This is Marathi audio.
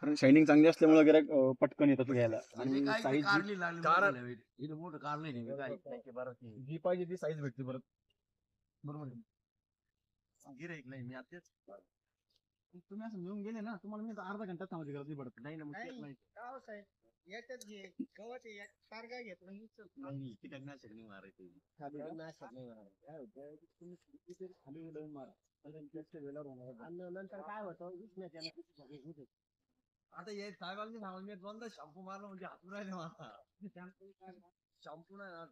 कारण शायनिंग चांगली असल्यामुळे गिराईक पटकन येतात घ्यायला. म्हणजे आणि काय साईज कारली लागली कार- इथं मोठं कारलं नाही काय नाही बरं ते जी पाहिजे ती साईज भेटते परत. बरोबर आहे. गिऱ्हाईक नाही मी आताच तुम्ही असं घेऊन गेले ना, तुम्हाला मी आता अर्धा घंटा थांबायची गरज नाही पडत. नाही ना मग तेच नाही याच्यात घे गवत आहे, सारखा घेतला मी उचल. नाही कीटकनाशक नाही मारायचं खाली नाही, जाऊन नाही, नाही, नाही. काय होतं, तुम्ही कितीतरी खाली उडवून मारा, पण जास्त वेळेला होणार. आणि नंतर काय होतं उष्णतेनं किती सगळे होते. आता हे साहेबांनी सांगून मी दोनदा शॅम्पू मारला म्हणजे हातून राहिले मला शॅम्पू नाही ना